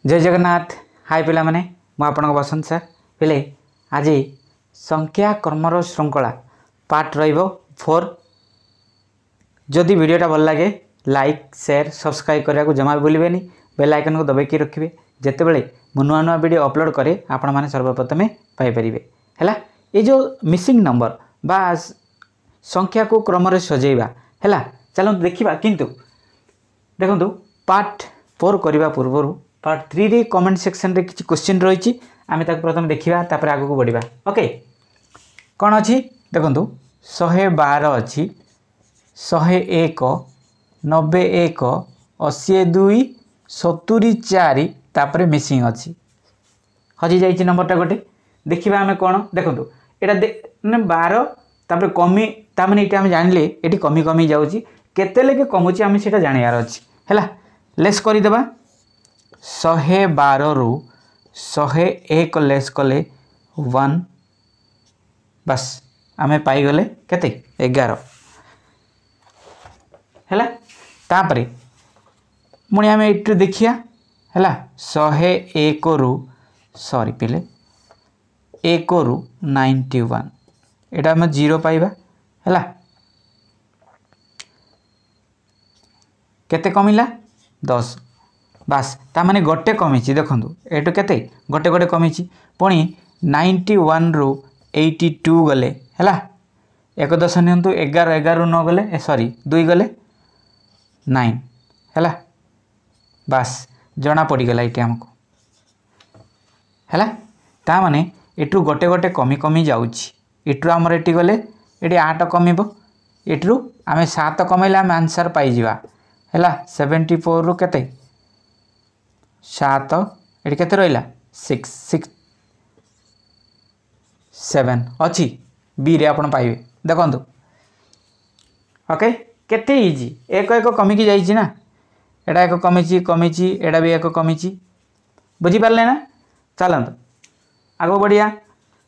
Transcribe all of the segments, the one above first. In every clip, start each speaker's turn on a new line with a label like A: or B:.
A: जय जगन्नाथ। हाय पिला माने मु आपन बसंत सर पिले आज संख्या कर्मर श्रृंखला पार्ट रहिबो 4। जदि वीडियोटा भल लगे लाइक शेयर सब्सक्राइब करने को जमा भी भूलें। बेल आइकन को दबाई रखिए जितेबले मु नुआ नुआ वीडियो अपलोड करे आपण मैंने सर्वप्रथमे पाइपर है। ये जो मिसिंग नंबर बा संख्या को क्रम सजेवा है चलते देखा। किंतु देखो पार्ट 4 करने पूर्व पार्ट 3 रे कमेंट सेक्शन रे किसी क्वेश्चन रही आम प्रथम देखा तापर आग को बढ़िया। ओके कौन अच्छी देखो 112 अच्छी 101 91 82 74 तापर मिसिंग अच्छी हजि जाइए नंबरटा गोटे देखा आम कौन देखो यहाँ 12 तापर कमी ताने ये आम जान ये कमी कमी जाऊँगी केते लेके कमुची आम से जानवर अच्छी है। लेस करदेबा 112 रु 101 लेस कले 1 बस आम पाईगले केते 11 है। तापर पुणी आम ये देखिया है 101 रु सॉरी पिले 1 रु 91 एटा आम 0 पाइबा है केते कमिला 10 बास ताने गोटे कमी देखो एटू केते गोटे गोटे कमी पुणी 91 रु 82 गले है 1 10 नियंतु 11 11 रु 9 गले सॉरी 2 गले 9 है बास जना पड़गला ये आमको है ता माने एटू गोटे गोटे कमी कमी जाऊँगी आमर ये गले ये 8 कमिब एटू आम 7 कमेले आम आंसर पाइजा है 74 रु केते 7 ये केते रहा 6 6 7 अच्छी बी रे आपन पाइबे देखो। ओके केते इजी एक एक कमिकी जाइए ना एटा एक कमी कमी एटा भी एक कमी बुझीपारे ना। चलत आग बढ़िया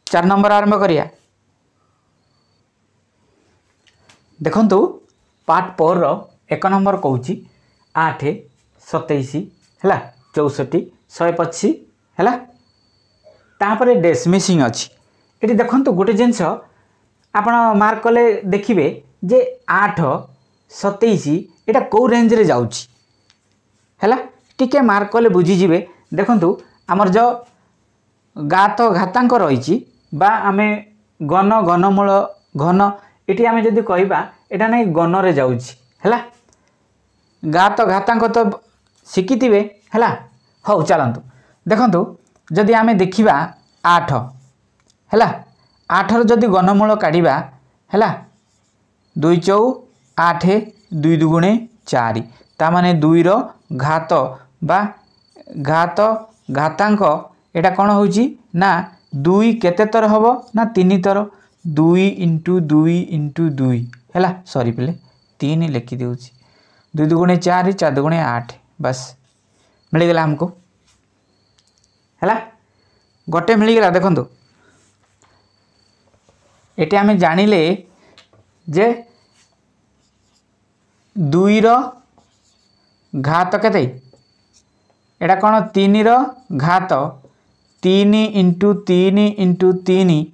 A: 4 नंबर आरंभ करिया। देखंतु पार्ट 4 रो 1 नंबर कहूँ 8 27 है 64 125 है तापर डेस मिसिंग अच्छी ये देखो गोटे जिनस आप मार्क कले देखिए जे 8 27 यहाँ कौ रेंज रे जाउची है टिके मार्क कले बुझीजे। देखो आमर जो गात घातांक रही आम गन घनमूल घन ये आम जदि कहवा यहाँ नहीं गन रे जाउची है गात घातांक तो शिखिथे है। हौ चलतु देखु जदि आम देखा 8 है 8 जदि घनमूल काढ़ा है 2 चौ 8 2 दुगुणे 4 ताने 2 रो घात बा घात घातांक एटा कौन होची ना 2 केते तर हबो ना 3 तर 2 इंटू 2 इंटू 2 है सॉरी पिले 3 लिखि देउची 2 दुगुणे 4 4 दुगुणे 8 बस मिलगला हमको है गोटे मिलगला। देखो ये आम जानिले जे 2 रो घात केते एटा कौन 3 रो घात 3 इंटू 3 इंटू 3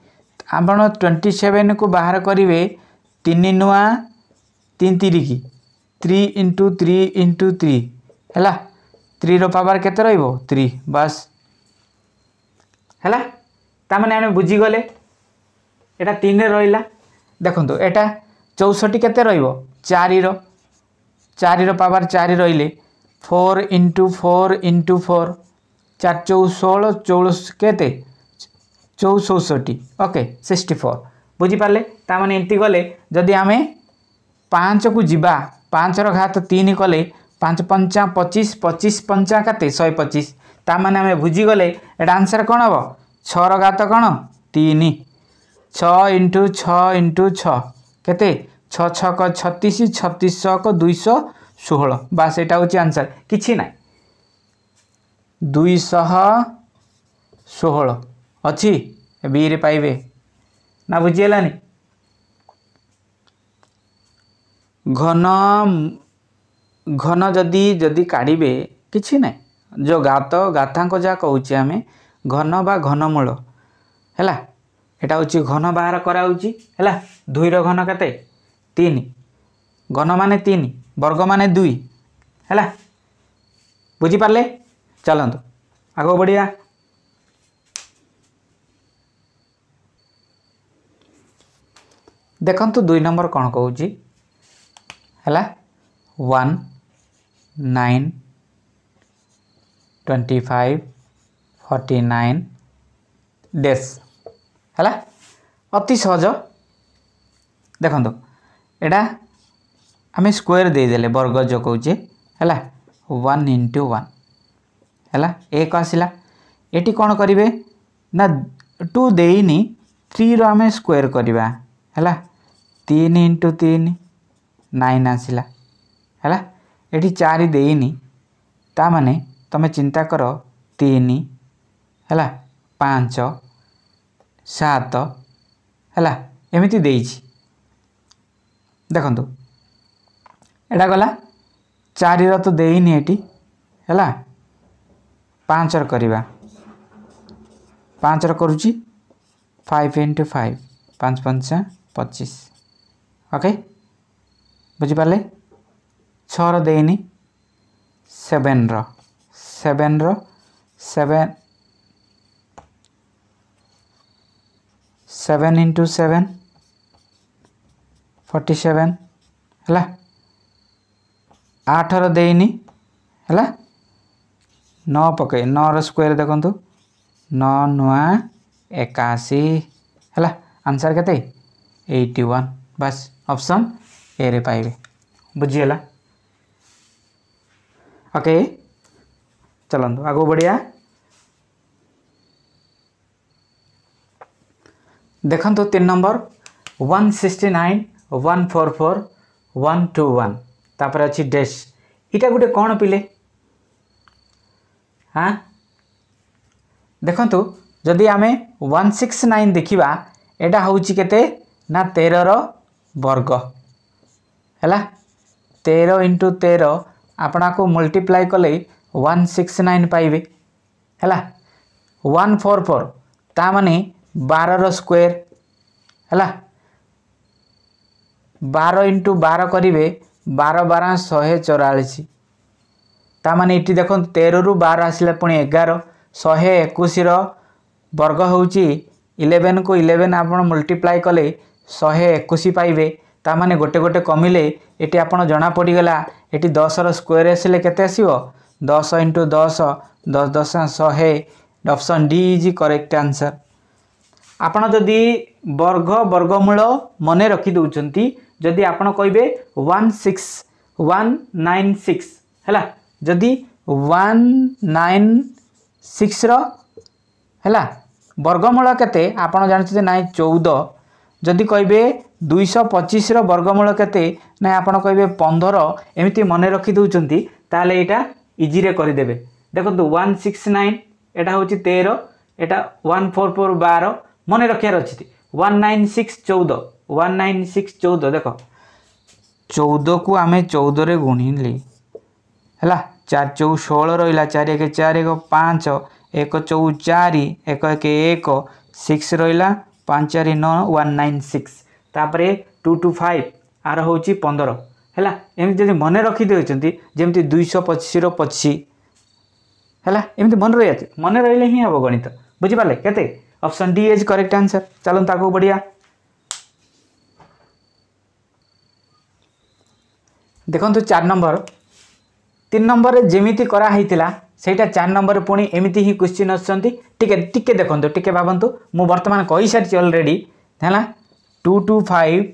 A: आप 27 को बाहर करेंगे 3 नुआ 3 3 3 इंटू 3 इंटू 3 है 3 रो पावर केते रहिबो 3 बस है ताने आम बुझीगले एटा 3 रे रहिला। देखो एटा 64 केते रहिबो 4 रो पावर 4 रहिले 4 इंटू 4 इंटू 4 4 चौ 16 16 केते 64 ओके 64 बुझीपारे ताने एमती गले जदि आम 5 को जीवा 5 रो घात 3 कले 5 पंचा 25 25 पंचा केते 125 ताने आम बुझीगले एटा आंसर कौन हम 6 रो घात कौन 3 6 इंटू 6 इंटू 6 केते 6 6 36 36 216 बास एटा होची आंसर किछि ना 216 अच्छी बी रे पाइबे ना बुझीगलानी। घन घन जदि जदि काढ़े किछि ना जो गातांक जहाँ कहूँ आम घन बा घनमूल है एटा हूँ घन बाहर करा दुईर घन केते 3 घन माने 3 वर्ग माने 2 है बुझीपारे। चलतु आग बढ़िया। देखंतु 2 नंबर कौन कहूँ है 1 9 25 49 डेस है अति सहज। देखो एटा आम स्क्वायर देदेले वर्ग जो कौचे है 1 इंटू 1 है 1 आसला ये कौन करेंगे ना 2 देनी 3 रो आम स्क्वायर करवा है 3 इंटू 3 9 आसला है ये 4 देनी ता माने तमे चिंता कर 3 है 5 7 है एमती देछि। देखंतु एटा गला 4 रो तो देनी एटी है 5 रो करवा 5 रो करुची 5 इंटू 5 5 5 25 ओके बुझीपारे। 6 रो देनी 7 रो 7 इंटू 7 47 है 8 रो देनी है 9 पकई 9 रो स्क्वायर देखु 9 नुआ 81 है आंसर केते 81 बस ऑप्शन ए रे पाइबे बुझीगला। ओके चलतु आगो बढ़िया। देखंतु 3 नंबर 169 144 121 तापर अच्छी डैश इटा गोटे कौन पिले हाँ देखंतु जदि आमे 169 देखिबा एटा होउची केते ना 13 रो वर्ग है 13 इंटू 13 आपना को मल्टीप्लाई कले 169 पाइबे है 144 ता माने 12 रो स्क्वायर है 12 इंटू 12 करेंगे 12 12 144 ता माने इटी देखो 13 रु 12 आसला पुणी 11 121 रो वर्ग होउची 11 को 11 आप मल्टीप्लाई कले 121 पाइबे ता माने गोटे गोटे कमिले एटी आपन जना पड़ीगला एटी 10 रो स्क्वायर आसिले केते आसीबो 10 into 10 10 10 100 option D is correct answer. आपण जदि वर्ग वर्गमूल मने रखी दउचंती जदि आपण कहबे 196 हैला जदि 196 रो हैला वर्गमूल केते आपण जानते ना 14 जदि कहबे 225 रो वर्गमूल केते ना आपण कहबे 15 एमिति मने रखी दउचंती ताले एटा इजी रे करि देबे। देखो 169 एटा होची 13 एटा 144 12 मने रखियार अच्छी 196 14 196 14 देख 14 को आम 14 रे गुणिले है 4 4 16 रहा 4 1 4 1 5 1 4 4 1 1 1 6 रहा 5 4 9 196 तापर 225 आर हूँ 15 है एमती जब मन रखी देती जमी 225 25 है एमती मन रही मन रही ही हम गणित बुझीपारे केते option D is correct answer. चलो ताको बढ़िया। देखो 4 नंबर 3 नंबर जेमिति करा हैतिला सेटा 4 नंबर पुणी एमिति ही क्वेश्चन आछंती टिके देखंतु टिके भाबंतु मु वर्तमान कहि सारी ऑलरेडी हैला 225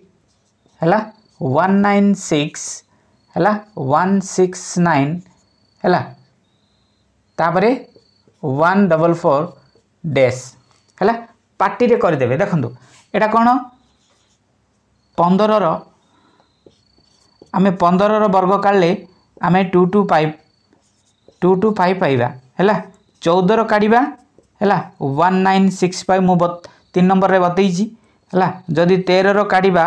A: हैला 196 हैला 169 हैला तापरे 144 डैश है पार्टी रे करदेवे। देखो एटा कौन 15 रो आम 15 रो वर्ग काढ़ले आम 225 पाइबा है 14 रो काढ़ा है 1965 मु 3 नंबर रे बतईची है जदि 13 रो काढ़ा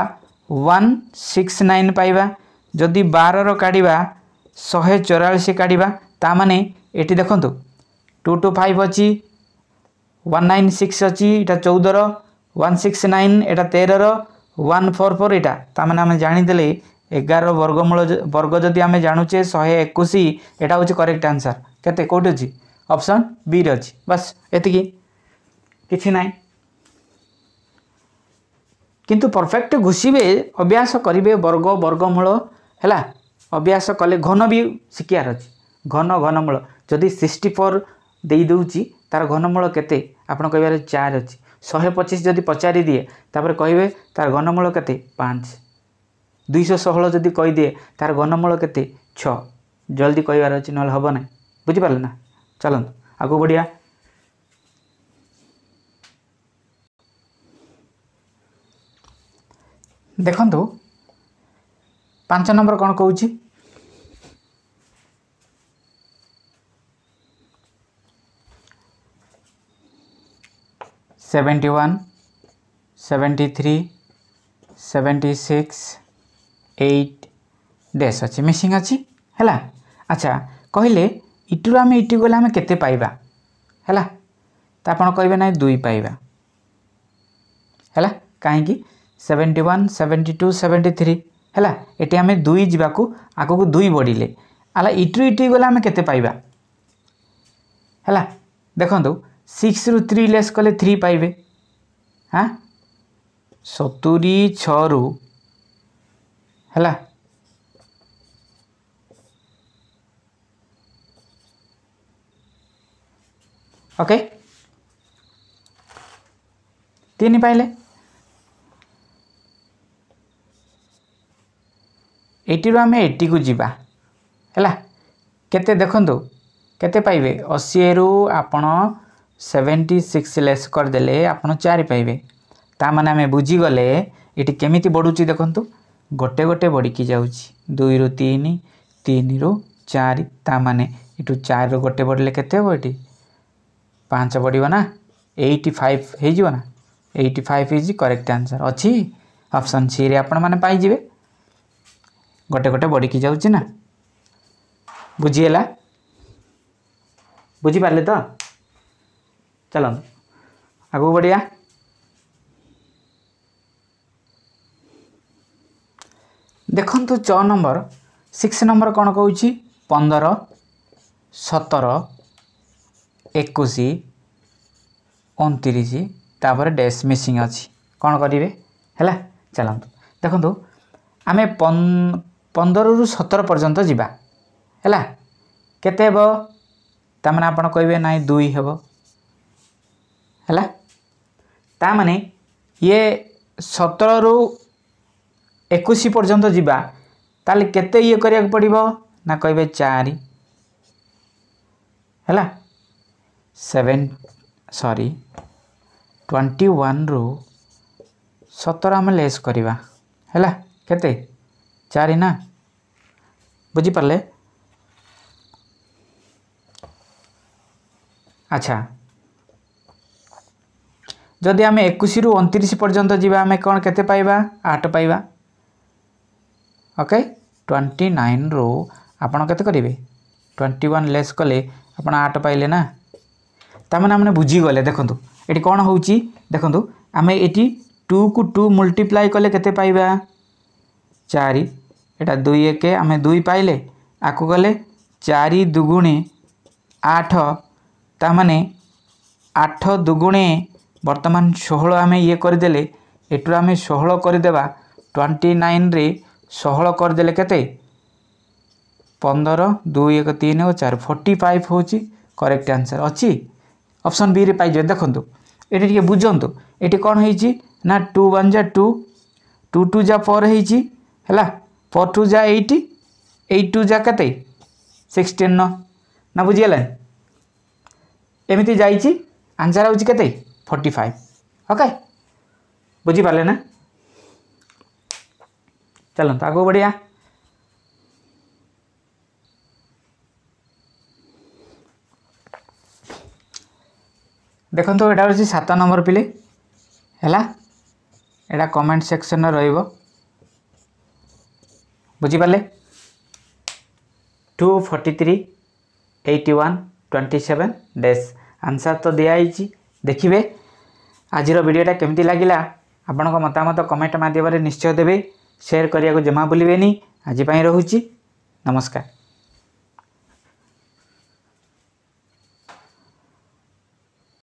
A: 169 पाइबा जदि 12 रो काढ़ा 144 काढ़ा ता माने ये देखो 225 अच्छी 196 अच्छी यहाँ 14 169 यहाँ 13 144 यहाँ ताने आम जानीदे 11 वर्ग जदि आम जानूचे 121 यहाँ हूँ करेक्ट आंसर केते कौट अच्छी ऑप्शन बी रे अच्छी बस एतिकी किछि नाई किंतु परफेक्ट घुषिबे अभ्यास करेंगे वर्ग वर्गमूल है अभ्यास कले घन भी शिखार अच्छी घन घनमूल जदि 64 दे दूची तार घनमूल केते आपण कहबार 4 अच्छी 125 जदि पचारि दिए तापर कहे तार घनमूल केते 5 216 जदि कहीदिए तार घनमूल केते 6 जल्दी कहबार अच्छी ना हम ना बुझिपारे ना चलत आगू बढ़िया देखंतु 5 नंबर कौन कहूँ 71 73 76 8 डैश अच्छी मिसिंग अच्छी है अच्छा कहले इटू आम इटी गले आम केते पाइबा है तो आप कहे ना 2 पाइबा है कहीं 71 72 73 है ये आम 2 जावाक आग को 2 बढ़िले आला इटू इटी गले आम केते पाइबा है देखो 6 रु 3 लेस कले 3 पाइबे हाँ 70 6 रु है ओके 3 पाइले एटी आम एटी को जीवा है केते देखंतु केते पाइबे 80 रु आपण 76 लेस करदेले आपण 4 पाइबे ता माने आमे बुझीगले ये केमिति बढ़ुची देखंतु गोटे गोटे बढ़ी जाऊँगी 2 रु 3 3 रु 4 ता माने इटू 4 रु गोटे बढ़ले केते हो ये 5 बढ़िया ना 85 हो ना 85 इज करेक्ट आंसर अच्छी ऑप्शन सी रे आपण माने पाइजिबे गोटे गोटे बढ़ी जाऊँगी ना बुझीगला बुझीपारे तो चलो आगू बढ़िया देखंतु 6 नंबर 6 नंबर कौन कहूँ 15 17 21 29 तापर डैश मिसिंग अच्छी कौन करेंगे है चलतु देखो आम 15 रु 17 पर्यंत जीवा है केते हेबो तामाने आपण कहे ना 2 हेब है तामाने ये 17 रु 21 पर्यंत जीवा ताले केते ये करिया पड़िबो ना कहे 4 है 21 रु 17 आम लेस करवा है केते 4 ना बुझीपारे अच्छा जदि आम 21 रु 29 पर्यंत जीवा आम कौन केते पाइबा 8 पाइबा ओके 29 रु आपण केते करेंगे 21 लेस कले आपण 8 पाइले ना ताମାନେ हमने बुझीगले देखो ये कौन हो देखो आम ये 2 को 2 मल्टीप्लाई कले केते पाइबा 4 एटा 2 1 आम 2 पाइले आकु गले 4 दुगुणे 8 तामाने 8 दुगुणे वर्तमान 16 आम ये करदेले एटू आम 16 करदेबा 29 रे 16 करदेले केते 15 2 1 3 और 4 45 हूँ करेक्ट आंसर अच्छी ऑप्शन बी रे पाइजे देखो ये बुझंतु ये कौन है ना 2 1 जा 2 2 2 जा 4 है 4 2 जा 8 8 2 जा केते 16 ना बुझीगला एमती जाइए आंसर हूँ केते 45 ओके बुझीपारे ना चलते आगू बढ़िया देखो तो यहाँ हूँ 7 नंबर पिले है यहाँ कमेंट सेक्शन रहिबो बुझीपारे 243 81 27 days आंसर तो दिखाई देखिए। आज वीडियोटा केमती लगिला आपण मतामत कमेंट माध्यम निश्चय देवे। शेयर करने को जमा भूलें। आज रोची नमस्कार।